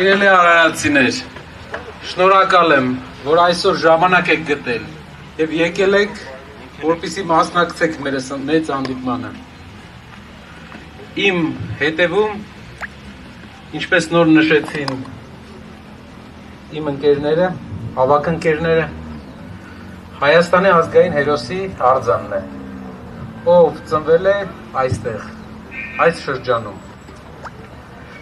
Սիրելի արարածիներ, շնորհակալ եմ, որ այսօր ժամանակ եք գտել եւ եկել եք, որպեսզի մասնակցեք մեր մեծ հանդիպմանը։ Իմ հետևում, ինչպես նոր նշեցին իմ ընկերները, ավագ ընկերները, Հայաստանի ազգային հերոսի արձանն է, ով ծնվել է այստեղ, այս շրջանում։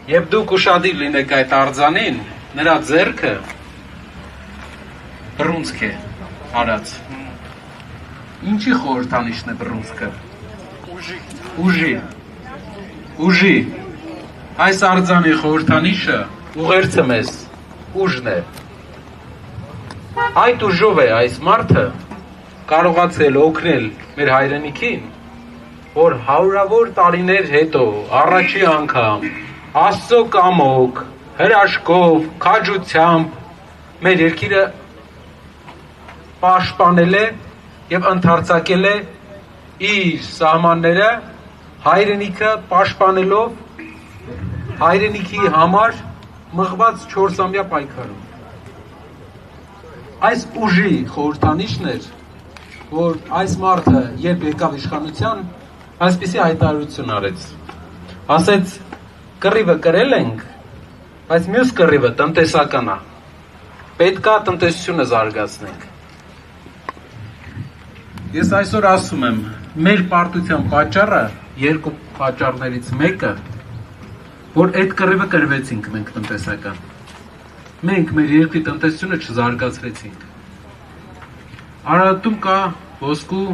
Եվ դուք ուշադիր լինեք այդ արձանին, նրա ձեռքը բռունցք է արած։ Ինչի խորհրդանիշն է բռունցքը։ Ուժի։ Այս արձանի խորհրդանիշը ուղերձը մեզ ուժն է։ Այդ ուժով է այս մարդը կարողացել օգնել մեր հայրենիքին, որ հարյուրավոր տարիներ հետո առաջի անգամ Աստծո կամոք, հրաշքով, քաջությամբ մեր երկիրը պաշտպանել է եւ ընդարձակել է իր սահմանները հայրենիքը պաշտպանելով հայրենիքի համար մղված 4-ամյա պայքարում։ Այս ուժի խորհրդանիշն էր, որ այս մարդը երբ եկավ իշխանության, այսպիսի հայտարարություն արեց, ասեց կռիվը կրել ենք, բայց մյուս կռիվը տնտեսական է, պետքա տնտեսությունը զարգացնենք։ Ես այսօր ասում եմ, մեր պարտության պատճառը, երկու պատճառներից մեկը, որ այդ կռիվը կրվեցինք մենք տնտեսական, մենք մեր երկրի տնտեսությունը չզարգացրեցինք։ Արարատում կա ոսկու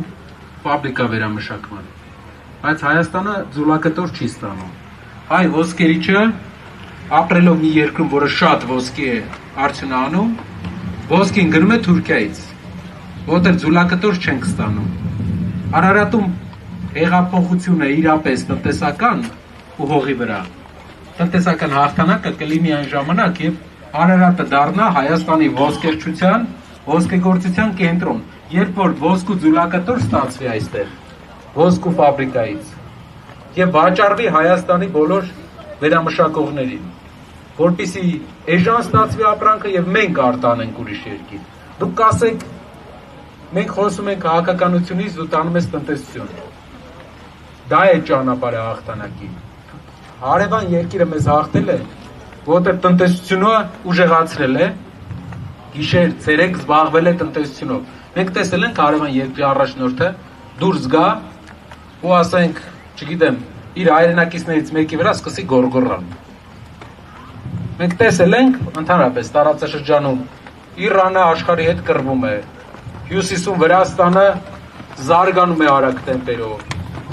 ֆաբրիկա վերամշակման, բայց Հայաստանը ձուլակտոր չի ստանում։ Հայ ոսկերիչը ապրելով մի երկրում, որը շատ ոսկի է արդյունանում, ոսկին գնում է Թուրքիայից, որտեղ ձուլակտոր չենք ստանում։ Արարատում հեղափոխությունը իրապես տնտեսական ու հողի վրա։ Տնտեսական հաղթանակը կլինի այն ժամանակ, երբ Արարատը դառնա Հայաստանի ոսկերչության, ոսկեգործության կենտրոն, երբ որ ոսկու ձուլակտոր ստացվի այստեղ, ոսկու ֆաբրիկայից, եւ վաճառվի Հայաստանի բոլոր վերամշակողներին, որպեսզի էժան ստացվի ապրանքը եւ մենք արտանենք ուրիշ երկիր։ Դուք կասեք, մենք խոսում ենք քաղաքականությունից, դու տանում ես տնտեսություն։ Դա է ճանապարհը հաղթանակի։ Հարևան երկիրը մեզ հաղթել է, որտեղ տնտեսությունը ուժեղացրել է, գիշեր, ցերեկ զբաղվել է տնտեսությունով։ Մենք տեսել ենք հարևան երկրի առաջնորդը դուրս գա ու ասենք, չգիտեմ, իր հայրենակիցներից մեկի վրա սկսի գոռգոռալ։ Մենք տեսել ենք, ընդհանրապես տարածաշրջանում Իրանը աշխարհի հետ կռվում է, Հյուսիսում Վրաստանը զարգանում է արագ տեմպերով,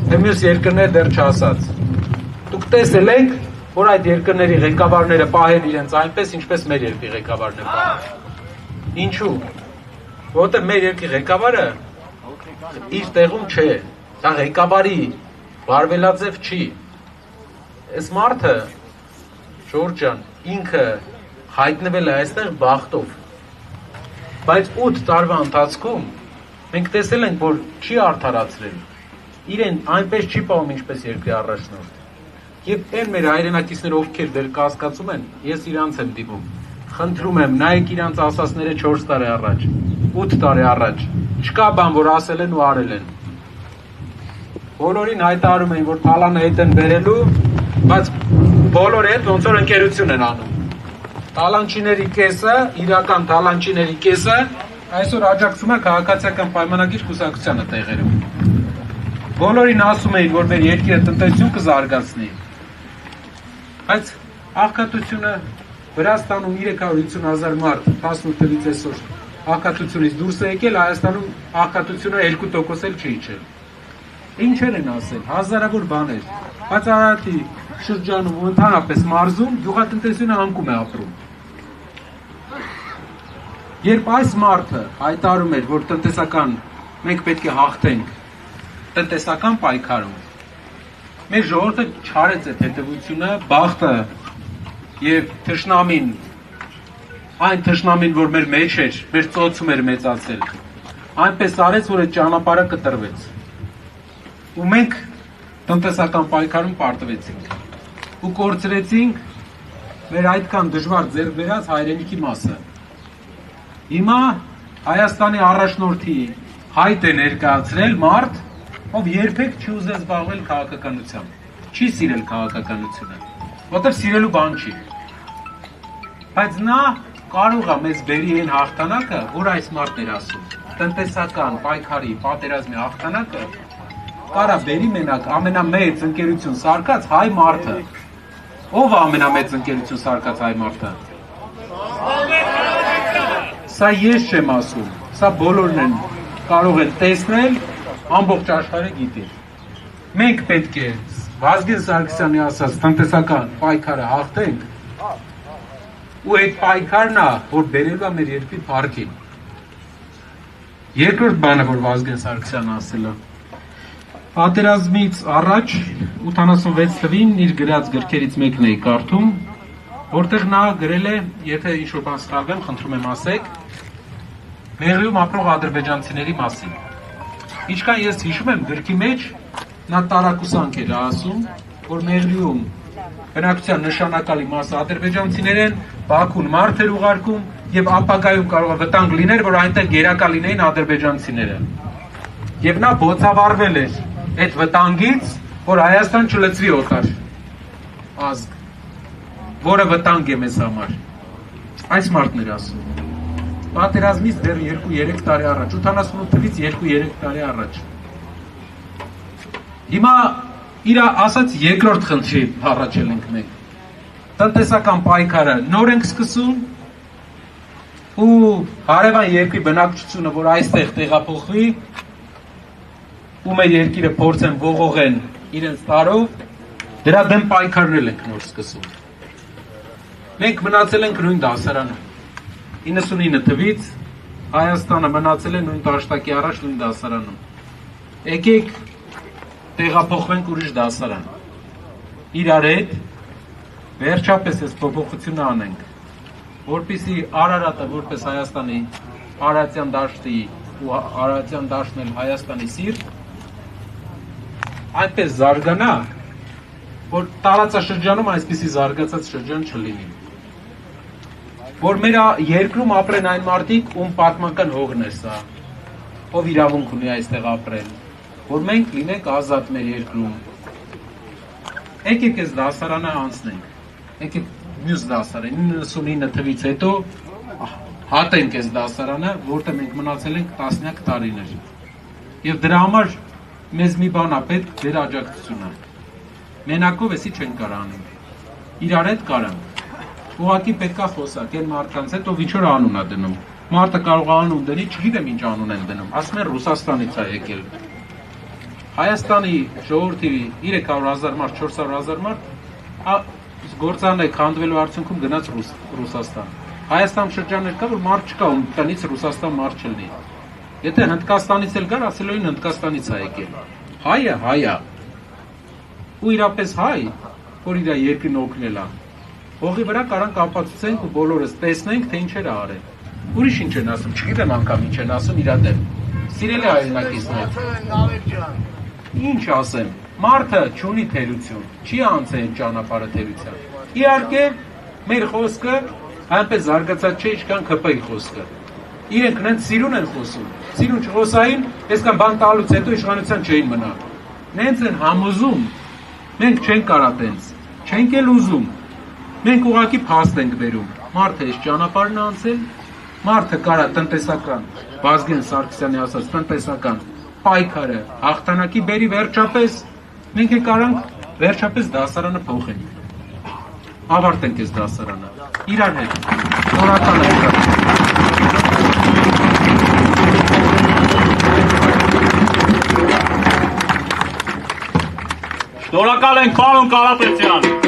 թե մյուս երկրները դեռ չասած։ Դուք տեսել եք, որ այդ երկրների ղեկավարները պահեն իրենց այնպես, ինչպես մեր երկրի ղեկավարն է պահում։ Ինչու՞։ Որովհետև մեր երկրի ղեկավարը իր տեղում չէ, դա ղեկավարի բարվելաձև չի։ Այս մարդը, Ժորժ ջան, ինքը հայտնվել է այստեղ բախտով։ Բայց 8 տարվա ընթացքում մենք տեսել ենք, որ չի արդարացրել։ Իրեն այնպես չի պահում, ինչպես երկրի առաջնորդ։ Եվ այն մեր հայրենակիցները, ովքեր դեռ կասկածում են, ես իրանց եմ դիմում։ Խնդրում եմ, նայեք իրանց ասածները 4 տարի առաջ, 8 տարի առաջ։ Չկա բան, որ ասել են ու արել են։ Բոլորին հայտարարում էին, որ թալանը հետ են բերելու, բայց բոլորը հետ ոնց որ ընկերություն են անում։ Թալանչիների կեսը, իրական թալանչիների կեսը այսօր աջակցում է քաղաքացիական պայմանագիր կուսակցությանը տեղերում։ Բոլորին ասում էին, որ մեր երկիրը տնտեսություն կզարգացնի։ Բայց աղքատությունը Վրաստանում 350,000 մարդ 18 թվականից այսօր աղքատությունից դուրս է եկել, Հայաստանում աղքատությունը 2% էլ չի իջել։ Ինչեր են ասել, հազարավոր բաներ, բայց Արարատի շրջանում ու ընդհանրապես մարզում գյուղատնտեսությունը անկում է ապրում։ Երբ այս մարդը հայտարարում էր, որ տնտեսական մենք պետք է հաղթենք տնտեսական պայքարում, մեր ժողովուրդը չարեց այդ հետևությունը, բախտը եւ թշնամին, այն թշնամին, որ մեր մեջ էր, մեր ծոցում էր մեծացել, այնպես արեց, որ այդ ճանապարհը կտրվեց։ Ու մենք տնտեսական պայքարում պարտվեցինք ու կորցրեցինք մեր այդքան դժվար ձեռք բերած հայրենիքի մասը։ Հիմա Հայաստանի առաջնորդի հայտ է ներկայացրել մարդ, ով երբեք չի ուզել զբաղվել քաղաքականությամբ, չի սիրել քաղաքականությունը, որտեղ սիրելու բան չի։ Բայց նա կարող է մեզ բերի այն հաղթանակը, որ այս մարդն էր ասում, տնտեսական պայքարի պատերազմի հաղթանակը կարա բերի մենակ ամենամեծ ընկերություն սարկած հայ մարդը։ Ով է ամենամեծ ընկերություն սարկած հայ մարդը։ Սա ես չեմ ասում, սա բոլորն են կարող են տեսնել, ամբողջ աշխարհը գիտի։ Մենք պետք է Վազգեն Սարգսյանի ասած տնտեսական պայքարը հաղթենք, ու այդ պայքարն է, որ բերելու է մեր երկրի փառքին։ Երկրորդ բանը, որ Վազգեն Սարգսյանը ասել է, պատերազմից առաջ 86 թվին իր գրած գրքերից մեկն էի կարդում, որտեղ նա գրել է, եթե ինչ-որ բան սխալվեմ, խնդրում եմ ասեք, Մեղրիում ապրող ադրբեջանցիների մասին։ Ինչքան ես հիշում եմ, գրքի մեջ նա տարակուսանք էր ասում, որ Մեղրիում բնակչության նշանակալի մասը ադրբեջանցիներ են, Բաքուն մարդ էր ուղարկում եւ ապագայում կարող է վտանգ լիներ, որ այնտեղ գերակա լինեին ադրբեջանցիները։ Եվ նա բոցավառվել էր այդ վտանգից, որ Հայաստան չլծվի օտար ազգ, որը վտանգ է մեզ համար։ Այս մարդն էր ասում։ Պատերազմից դեռ 2-3 տարի առաջ, 88 թվից 2-3 տարի առաջ։ Հիմա իր ասած երկրորդ խնդրի հառաչել ենք մենք։ Տնտեսական պայքարը նոր ենք սկսում ու հարևան երկրի բնակչությունը, որ այստեղ տեղափոխվի, ու մեր երկիրը փորձեն ողողեն իրենց տարով, դրա դեմ պայքարնել ենք նոր սկսում։ Մենք մնացել ենք նույն դասարանում։ 99 թվից Հայաստանը մնացել է նույն դաշտակի առաջ նույն դասարանում։ Եկեք տեղափոխվենք ուրիշ դասարան։ Իրար հետ վերջապես այս փոփոխությունը անենք, որպեսզի Արարատը որպես Հայաստանի Արարատյան դաշտի ու Արարատյան դաշտն էլ Հայաստանի սիրտ, այնպես զարգանա, որ տարածաշրջանում այսպիսի զարգացած շրջան չլինի։ Որ մեր երկրում ապրեն այն մարդիկ, ում պատմական հողն է սա, ով իրավունք ունի այստեղ ապրել, որ մենք լինենք ազատ մեր երկրում։ Եկեք այս դասարանը անցնենք, եկեք մյուս դասարան, 99 թվից հետո հատենք այս դասարանը, որտեղ մենք մնացել ենք տասնյակ տարիներ։ Եվ դրա համար մեզ մի բան է պետք, դեր աջակցությունը։ Մենակով էսի չեն կարող անենք, իրար հետ կարանք։ Ուղղակի պետքա խոսակ, այն մարդկանց հետ, ով ինչ-որ անուն է դնում։ Մարդը կարող է անուն դնի, չգիտեմ ինչ անուն են դնում, ասում են Ռուսաստանից է եկել։ Հայաստանի ժողովրդի 300,000 մարդ, 400,000 մարդ գործարն է քանդվելու արդյունքում գնաց Ռուսաստան։ Հայաստան շրջաններ կա, որ մարդ չկա, ում տնից Ռուսաստան մարդ չլինի։ Եթե Հնդկաստանից էլ գար, ասելու են Հնդկաստանից է եկել։ Հայը հայ է։ Ու իրապես հայ, որ իր երկրին օգնել է։ Հողի վրա կարանք ապացուցենք ու բոլորս տեսնենք, թե ինչեր է արել։ Ուրիշ ինչ են ասում, չգիտեմ անգամ ինչ են ասում իր դեմ։ Սիրելի հայրենակիցներ։ Ինչ ասեմ, մարդը չունի թերություն, չի անցել ճանապարհը թերության։ Իհարկե, մեր խոսքը այնպես զարգացած չէ, ինչքան ԿՊ-ի խոսքը։ Իրենք նենց սիրուն են խոսում։ Սիրուն չխոսային, այսքան բան տալուց հետո իշխանության չէին մնա։ Նենց են համոզում, մենք չենք կարա տենց, չենք էլ ուզում։ Մենք ուղղակի փաստ ենք բերում։ Մարդը այս ճանապարհն է անցել, մարդը կարա տնտեսական, Վազգեն Սարգսյանի ասած տնտեսական պայքարը հաղթանակի բերի վերջապես, մենք կարանք վերջապես դասարանը փոխենք։ Ավարտենք այս դասարանը։ Իրար հետ։ Շնորհակալ եմ։ Շնորհակալ ենք, պարոն Կարապետյան։